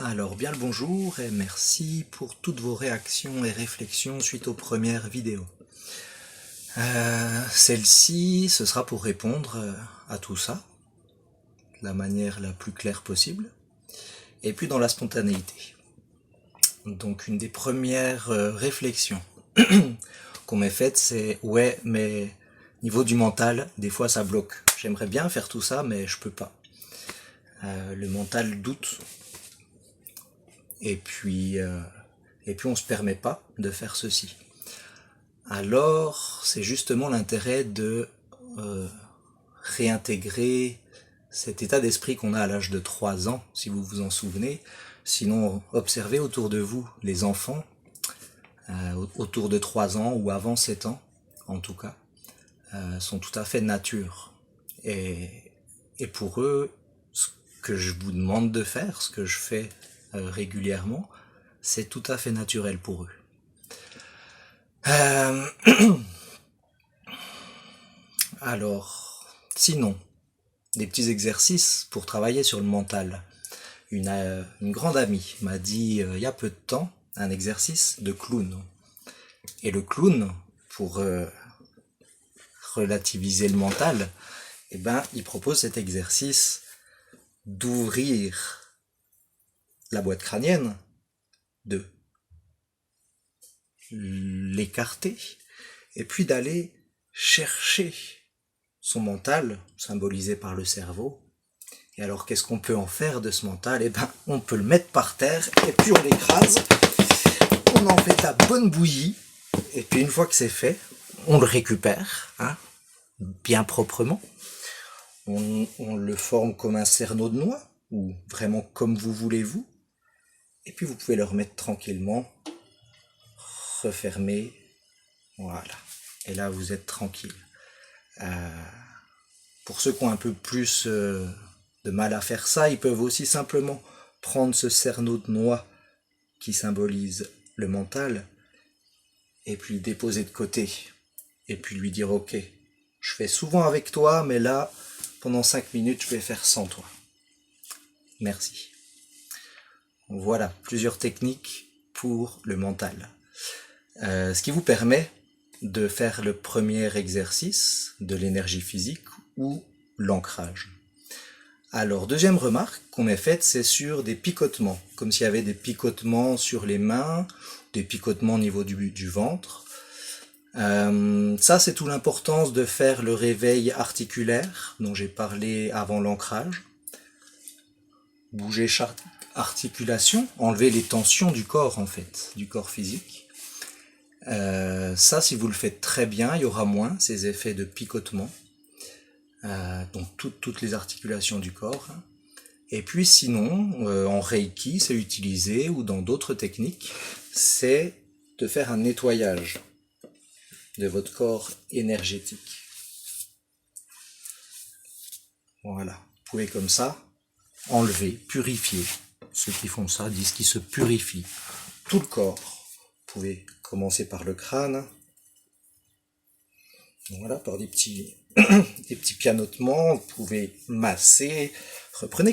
Alors bien le bonjour et merci pour toutes vos réactions et réflexions suite aux premières vidéos. Celle-ci, ce sera pour répondre à tout ça, de la manière la plus claire possible, et puis dans la spontanéité. Donc une des premières réflexions qu'on m'ait faites, c'est « ouais, mais niveau du mental, des fois ça bloque. J'aimerais bien faire tout ça, mais je peux pas. Le mental doute. Et puis on se permet pas de faire ceci. » Alors, c'est justement l'intérêt de réintégrer cet état d'esprit qu'on a à l'âge de 3 ans, si vous vous en souvenez. Sinon, observez autour de vous les enfants, autour de 3 ans ou avant 7 ans, en tout cas, sont tout à fait nature. Et pour eux, ce que je vous demande de faire, ce que je fais régulièrement, c'est tout à fait naturel pour eux. Alors, sinon, des petits exercices pour travailler sur le mental. Une grande amie m'a dit il y a peu de temps un exercice de clown. Et le clown, pour relativiser le mental, il propose cet exercice d'ouvrir la boîte crânienne, de l'écarter, et puis d'aller chercher son mental, symbolisé par le cerveau. Et alors, qu'est-ce qu'on peut en faire de ce mental? On peut le mettre par terre, et puis on l'écrase, on en fait la bonne bouillie, et puis une fois que c'est fait, on le récupère, bien proprement. On le forme comme un cerneau de noix, ou vraiment comme vous voulez vous, et puis vous pouvez le remettre tranquillement, refermer, voilà. Et là, vous êtes tranquille. Pour ceux qui ont un peu plus de mal à faire ça, ils peuvent aussi simplement prendre ce cerneau de noix qui symbolise le mental et puis le déposer de côté et puis lui dire ok, je fais souvent avec toi, mais là, pendant 5 minutes, je vais faire sans toi. Merci. Voilà, plusieurs techniques pour le mental. Ce qui vous permet de faire le premier exercice de l'énergie physique ou l'ancrage. Alors, deuxième remarque qu'on m'ait faite, c'est sur des picotements, comme s'il y avait des picotements sur les mains, des picotements au niveau du ventre. Ça, c'est toute l'importance de faire le réveil articulaire, dont j'ai parlé avant l'ancrage. Bouger chaque articulation, enlever les tensions du corps, en fait, du corps physique. Ça, si vous le faites très bien, il y aura moins ces effets de picotement. Donc toutes les articulations du corps. Et puis sinon, en Reiki, c'est utilisé, ou dans d'autres techniques, c'est de faire un nettoyage de votre corps énergétique. Voilà, vous pouvez comme ça enlever, purifier. Ceux qui font ça disent qu'ils se purifient tout le corps. Vous pouvez commencer par le crâne. Voilà, par des petits pianotements, vous pouvez masser. Reprenez